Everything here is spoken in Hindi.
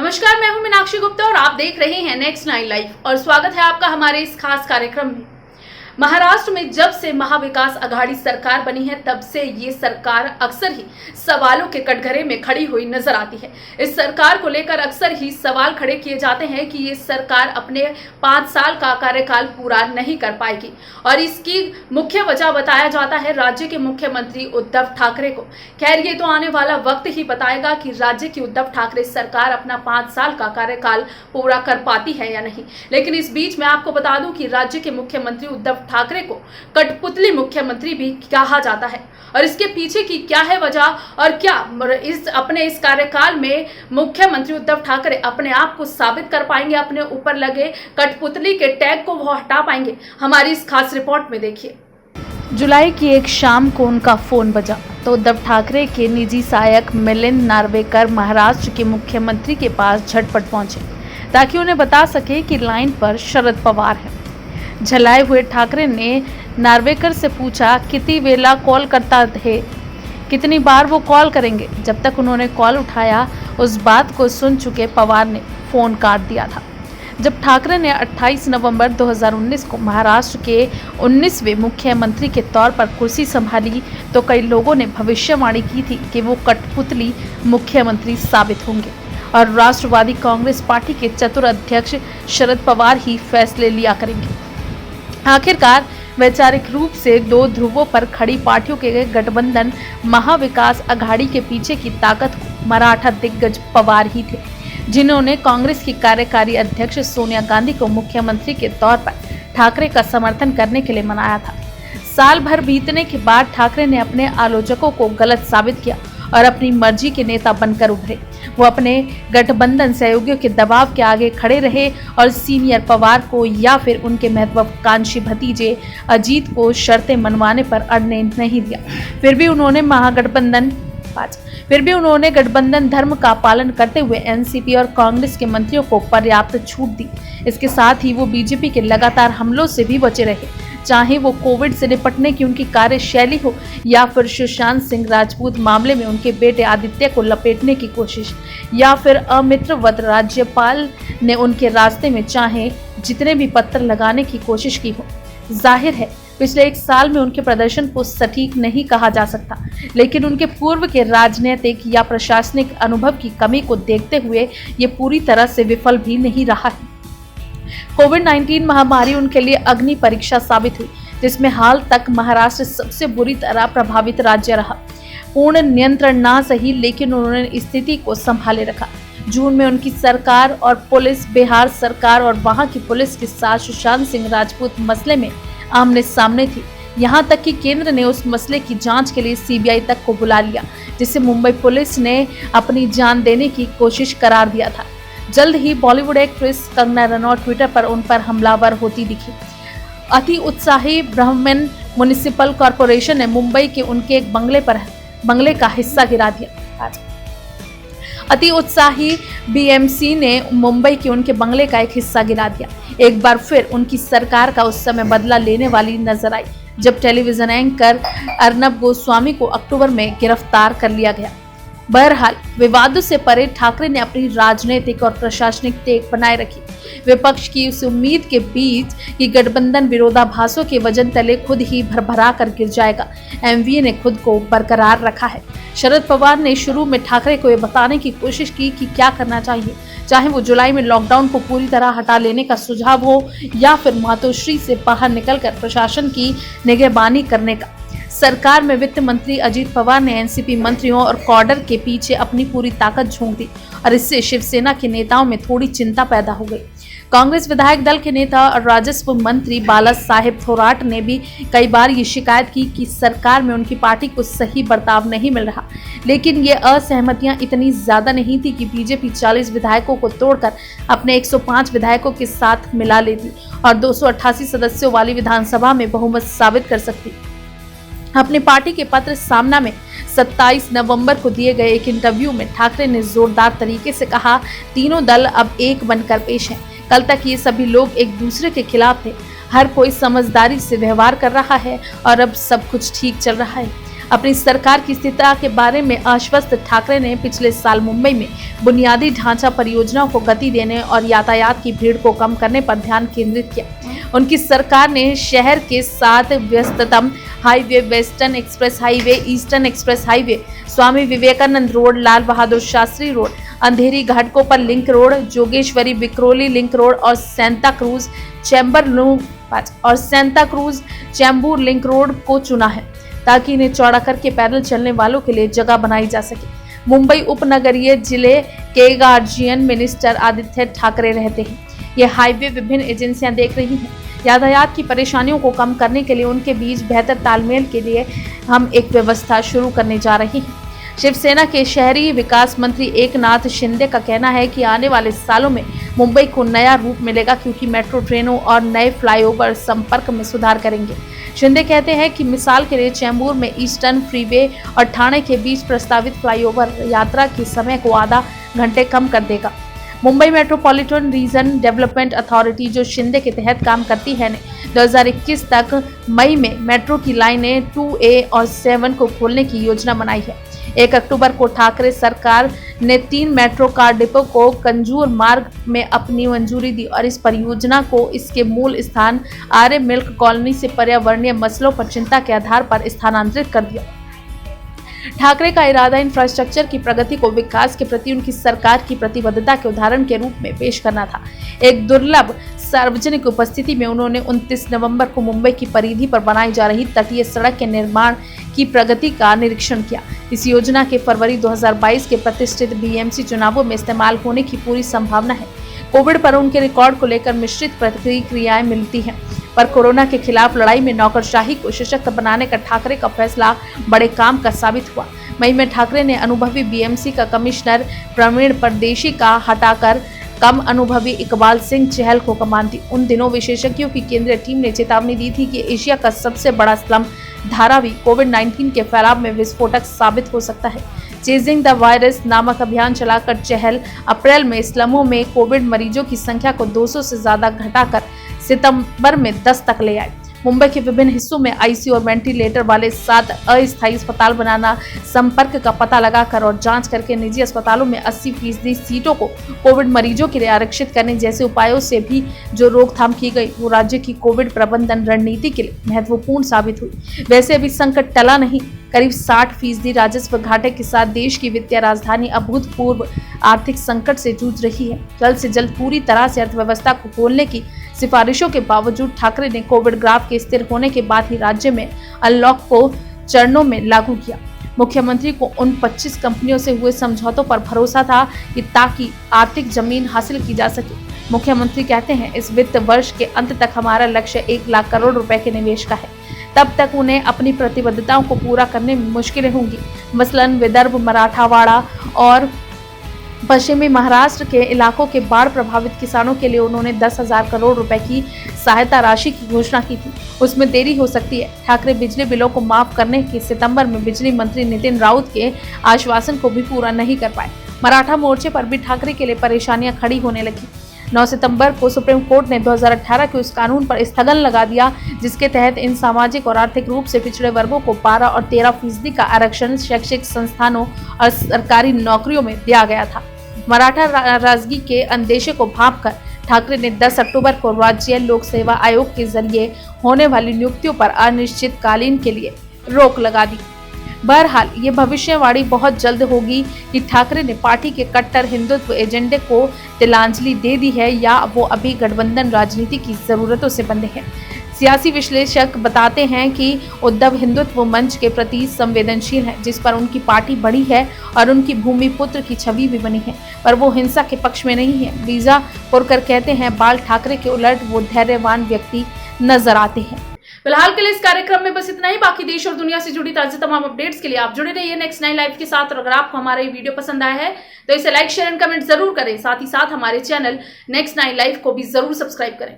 नमस्कार, मैं हूं मीनाक्षी गुप्ता और आप देख रहे हैं नेक्स्ट 9 लाइव और स्वागत है आपका हमारे इस खास कार्यक्रम में। महाराष्ट्र में जब से महाविकास आघाड़ी सरकार बनी है तब से ये सरकार अक्सर ही सवालों के कटघरे में खड़ी हुई नजर आती है। इस सरकार को लेकर अक्सर ही सवाल खड़े किए जाते हैं कि ये सरकार अपने 5 साल का कार्यकाल पूरा नहीं कर पाएगी और इसकी मुख्य वजह बताया जाता है राज्य के मुख्यमंत्री उद्धव ठाकरे को। खैर, ये तो आने वाला वक्त ही बताएगा कि राज्य की उद्धव ठाकरे सरकार अपना 5 साल का कार्यकाल पूरा कर पाती है या नहीं। लेकिन इस बीच मैं आपको बता दूं कि राज्य के मुख्यमंत्री उद्धव ठाकरे को कठपुतली मुख्यमंत्री भी कहा जाता है और इसके पीछे की क्या है वजह और क्या इस कार्यकाल में मुख्यमंत्री उद्धव ठाकरे अपने आप को साबित कर पाएंगे, अपने ऊपर लगे कठपुतली के टैग को वो हटा पाएंगे। हमारी इस खास रिपोर्ट में देखिए। जुलाई की एक शाम को उनका फोन बजा तो उद्धव ठाकरे के निजी सहायक मिलिंद नार्वेकर महाराष्ट्र के मुख्यमंत्री के पास झटपट पहुंचे ताकि उन्हें बता सके कि लाइन पर शरद पवार है। झलाए हुए ठाकरे ने नार्वेकर से पूछा कितनी वेला कॉल करता थे, कितनी बार वो कॉल करेंगे। जब तक उन्होंने कॉल उठाया उस बात को सुन चुके पवार ने फोन काट दिया था। जब ठाकरे ने 28 नवंबर 2019 को महाराष्ट्र के 19वें मुख्यमंत्री के तौर पर कुर्सी संभाली तो कई लोगों ने भविष्यवाणी की थी कि वो कठपुतली मुख्यमंत्री साबित होंगे और राष्ट्रवादी कांग्रेस पार्टी के चतुर अध्यक्ष शरद पवार ही फैसले लिया करेंगे। आखिरकार वैचारिक रूप से 2 ध्रुवों पर खड़ी पार्टियों के गठबंधन महाविकास आघाड़ी के पीछे की ताकत को मराठा दिग्गज पवार ही थे, जिन्होंने कांग्रेस की कार्यकारी अध्यक्ष सोनिया गांधी को मुख्यमंत्री के तौर पर ठाकरे का समर्थन करने के लिए मनाया था। साल भर बीतने के बाद ठाकरे ने अपने आलोचकों को गलत साबित किया और अपनी मर्जी के नेता बनकर उभरे। वो अपने गठबंधन सहयोगियों के दबाव के आगे खड़े रहे और सीनियर पवार को या फिर उनके महत्वाकांक्षी भतीजे अजीत को शर्तें मनवाने पर अड़ने नहीं दिया। फिर भी उन्होंने गठबंधन धर्म का पालन करते हुए एनसीपी और कांग्रेस के मंत्रियों को पर्याप्त छूट दी। इसके साथ ही वो बीजेपी के लगातार हमलों से भी बचे रहे, चाहे वो कोविड से निपटने की उनकी कार्यशैली हो या फिर सुशांत सिंह राजपूत मामले में उनके बेटे आदित्य को लपेटने की कोशिश या फिर अमित्रवत राज्यपाल ने उनके रास्ते में चाहे जितने भी पत्थर लगाने की कोशिश की हो। जाहिर है पिछले 1 साल में उनके प्रदर्शन को सटीक नहीं कहा जा सकता, लेकिन उनके पूर्व के राजनीतिक या प्रशासनिक अनुभव की कमी को देखते हुए ये पूरी तरह से विफल भी नहीं रहा है। कोविड-19 महामारी उनके लिए अग्नि परीक्षा साबित हुई, जिसमें हाल तक महाराष्ट्र सबसे बुरी तरह प्रभावित राज्य रहा। पूर्ण नियंत्रण ना सही, लेकिन उन्होंने स्थिति को संभाले रखा। जून में उनकी सरकार और पुलिस बिहार सरकार और वहां की पुलिस के साथ सुशांत सिंह राजपूत मसले में आमने सामने थी। यहां तक कि केंद्र ने उस मसले की जांच के लिए सीबीआई तक को बुला लिया, जिसे मुंबई पुलिस ने अपनी जान देने की कोशिश करार दिया था। जल्द ही बॉलीवुड एक्ट्रेस कंगना रनौत ट्विटर पर उन पर हमलावर होती दिखी। अति उत्साही ब्राह्मण म्युनिसिपल कॉर्पोरेशन ने मुंबई के उनके एक बंगले का हिस्सा गिरा दिया। अति उत्साही बीएमसी ने मुंबई के उनके बंगले का एक हिस्सा गिरा दिया। एक बार फिर उनकी सरकार का उस समय बदला लेने वाली नजर आई जब टेलीविजन एंकर अर्नब गोस्वामी को अक्टूबर में गिरफ्तार कर लिया गया। बहरहाल विवादों से परे ठाकरे ने अपनी राजनीतिक और प्रशासनिक टेक बनाए रखी। विपक्ष की उस उम्मीद के बीच कि गठबंधन विरोधाभासों के वजन तले खुद ही भरभरा कर गिर जाएगा, एमवीए ने खुद को बरकरार रखा है। शरद पवार ने शुरू में ठाकरे को यह बताने की कोशिश की कि क्या करना चाहिए, चाहे वो जुलाई में लॉकडाउन को पूरी तरह हटा लेने का सुझाव हो या फिर मातोश्री से बाहर निकलकर प्रशासन की निगरानी करने का। सरकार में वित्त मंत्री अजीत पवार ने एनसीपी मंत्रियों और कॉडर के पीछे अपनी पूरी ताकत झोंक दी और इससे शिवसेना के नेताओं में थोड़ी चिंता पैदा हो गई। कांग्रेस विधायक दल के नेता और राजस्व मंत्री बाला साहेब थोराट ने भी कई बार ये शिकायत की कि सरकार में उनकी पार्टी को सही बर्ताव नहीं मिल रहा, लेकिन ये असहमतियां इतनी ज्यादा नहीं थी कि बीजेपी 40 विधायकों को तोड़कर अपने 105 विधायकों के साथ मिला लेती और 288 सदस्यों वाली विधानसभा में बहुमत साबित कर सकती। अपनी पार्टी के पत्र सामना में 27 नवंबर को दिए गए एक इंटरव्यू में ठाकरे ने जोरदार तरीके से कहा, तीनों दल अब एक बनकर पेश हैं। कल तक ये सभी लोग एक दूसरे के खिलाफ थे। हर कोई समझदारी से व्यवहार कर रहा है और अब सब कुछ ठीक चल रहा है। अपनी सरकार की स्थिरता के बारे में आश्वस्त ठाकरे ने पिछले साल मुंबई में बुनियादी ढांचा परियोजनाओं को गति देने और यातायात की भीड़ को कम करने पर ध्यान केंद्रित किया। उनकी सरकार ने शहर के 7 व्यस्ततम highway, western express highway, eastern express highway, Swami Vivekananda road, Lal Bahadur Shastri road, Andheri Ghatkopar link road, Jogeshwari Vikhroli link road और सेंता क्रूज चैम्बूर लिंक रोड को चुना है, ताकि इन्हें चौड़ा करके पैदल चलने वालों के लिए जगह बनाई जा सके। मुंबई उपनगरीय जिले के गार्जियन मिनिस्टर आदित्य ठाकरे रहते हैं। ये हाईवे विभिन्न एजेंसियां देख रही हैं। यातायात की परेशानियों को कम करने के लिए उनके बीच बेहतर तालमेल के लिए हम एक व्यवस्था शुरू करने जा रहे हैं। शिवसेना के शहरी विकास मंत्री एकनाथ शिंदे का कहना है कि आने वाले सालों में मुंबई को नया रूप मिलेगा, क्योंकि मेट्रो ट्रेनों और नए फ्लाईओवर संपर्क में सुधार करेंगे। शिंदे कहते हैं कि मिसाल के लिए चैम्बूर में ईस्टर्न फ्रीवे और ठाणे के बीच प्रस्तावित फ्लाईओवर यात्रा के समय को आधा घंटे कम कर देगा। Mumbai metropolitan region development authority, जो शिंदे के तहत काम करती है, ने 2021 तक मई में मेट्रो की लाइनें 2A और 7 को खोलने की योजना बनाई है। 1 अक्टूबर को ठाकरे सरकार ने 3 मेट्रो कार डिपो को कंजूर मार्ग में अपनी मंजूरी दी और इस परियोजना को इसके मूल स्थान आर्य मिल्क कॉलोनी से पर्यावरणीय मसलों पर चिंता के आधार पर स्थानांतरित कर दिया। ठाकरे का इरादा इंफ्रास्ट्रक्चर की प्रगति को विकास के प्रति उनकी सरकार की प्रतिबद्धता के उदाहरण के रूप में पेश करना था। एक दुर्लभ सार्वजनिक उपस्थिति में उन्होंने 29 नवंबर को मुंबई की परिधि पर बनाई जा रही तटीय सड़क के निर्माण की प्रगति का निरीक्षण किया। इस योजना के फरवरी 2022 के प्रतिष्ठित BMC चुनावों में इस्तेमाल होने की पूरी संभावना है। कोविड पर उनके रिकॉर्ड को लेकर मिश्रित प्रतिक्रियाएं मिलती हैं, पर कोरोना के खिलाफ लड़ाई में नौकरशाही को सशक्त बनाने का ठाकरे का फैसला बड़े काम का साबित हुआ। मई में ठाकरे ने अनुभवी BMC का कमिश्नर प्रवीण परदेशी का हटाकर कम अनुभवी इकबाल सिंह चहल को कमान दी। उन दिनों विशेषज्ञों की केंद्रीय टीम ने चेतावनी दी थी कि एशिया का सबसे बड़ा स्लम धारावी कोविड-19 के फैलाव में विस्फोटक साबित हो सकता है। चेजिंग द वायरस नामक अभियान चलाकर चहल अप्रैल में स्लमों में कोविड मरीजों की संख्या को 200 से ज्यादा घटाकर सितंबर में 10 तक ले आए। मुंबई के विभिन्न हिस्सों में ICU और वेंटिलेटर वाले 7 अस्थायी अस्पताल बनाना, संपर्क का पता लगाकर और जांच करके निजी अस्पतालों में 80% सीटों को कोविड मरीजों के लिए आरक्षित करने जैसे उपायों से भी जो रोकथाम की गई, वो राज्य की कोविड प्रबंधन रणनीति के लिए महत्वपूर्ण साबित हुई। वैसे अभी संकट टला नहीं। करीब 60% राजस्व घाटे के साथ देश की वित्तीय राजधानी अभूतपूर्व आर्थिक संकट से जूझ रही है। जल्द से जल्द पूरी तरह से अर्थव्यवस्था को खोलने की सिफारिशों के बावजूद ठाकरे ने कोविड ग्राफ के स्थिर होने के बाद ही राज्य में अनलॉक को चरणों में लागू किया। मुख्यमंत्री को उन 25 कंपनियों से हुए समझौतों पर भरोसा था कि ताकि आर्थिक जमीन हासिल की जा सके। मुख्यमंत्री कहते हैं, इस वित्त वर्ष के अंत तक हमारा लक्ष्य 1 लाख करोड़ रुपए के निवेश का है। तब तक उन्हें अपनी प्रतिबद्धताओं को पूरा करने में मुश्किलें होंगी। मसलन विदर्भ, मराठावाड़ा और पश्चिमी महाराष्ट्र के इलाकों के बाढ़ प्रभावित किसानों के लिए उन्होंने 10,000 करोड़ रुपए की सहायता राशि की घोषणा की थी। उसमें देरी हो सकती है। ठाकरे बिजली बिलों को माफ करने के सितंबर में बिजली मंत्री नितिन राउत के आश्वासन को भी पूरा नहीं कर पाए। मराठा मोर्चे पर भी ठाकरे के लिए परेशानियां खड़ी होने लगी। 9 सितंबर को सुप्रीम कोर्ट ने 2018 के उस कानून पर स्थगन लगा दिया जिसके तहत इन सामाजिक और आर्थिक रूप से पिछड़े वर्गों को 12 और 13% का आरक्षण शैक्षिक संस्थानों और सरकारी नौकरियों में दिया गया था। मराठा नाराजगी के अंदेशे को भांपकर ठाकरे ने 10 अक्टूबर को राज्य लोक सेवा आयोग के जरिए होने वाली नियुक्तियों पर अनिश्चितकालीन के लिए रोक लगा दी। बहरहाल ये भविष्यवाणी बहुत जल्द होगी कि ठाकरे ने पार्टी के कट्टर हिंदुत्व एजेंडे को तिलांजलि दे दी है या वो अभी गठबंधन राजनीति की जरूरतों से बंधे हैं। सियासी विश्लेषक बताते हैं कि उद्धव हिंदुत्व मंच के प्रति संवेदनशील है, जिस पर उनकी पार्टी बढ़ी है और उनकी भूमिपुत्र की छवि भी बनी है, पर वो हिंसा के पक्ष में नहीं है। वीजा पुरकर कहते हैं, बाल ठाकरे के उलट वो धैर्यवान व्यक्ति नजर आते हैं। फिलहाल के लिए इस कार्यक्रम में बस इतना ही। बाकी देश और दुनिया से जुड़ी ताजा तमाम अपडेट्स के लिए आप जुड़े रहिए नेक्स्ट 9 लाइव के साथ। और अगर आपको हमारा ये वीडियो पसंद आया है तो इसे लाइक, शेयर एंड कमेंट जरूर करें। साथ ही साथ हमारे चैनल नेक्स्ट 9 लाइव को भी जरूर सब्सक्राइब करें।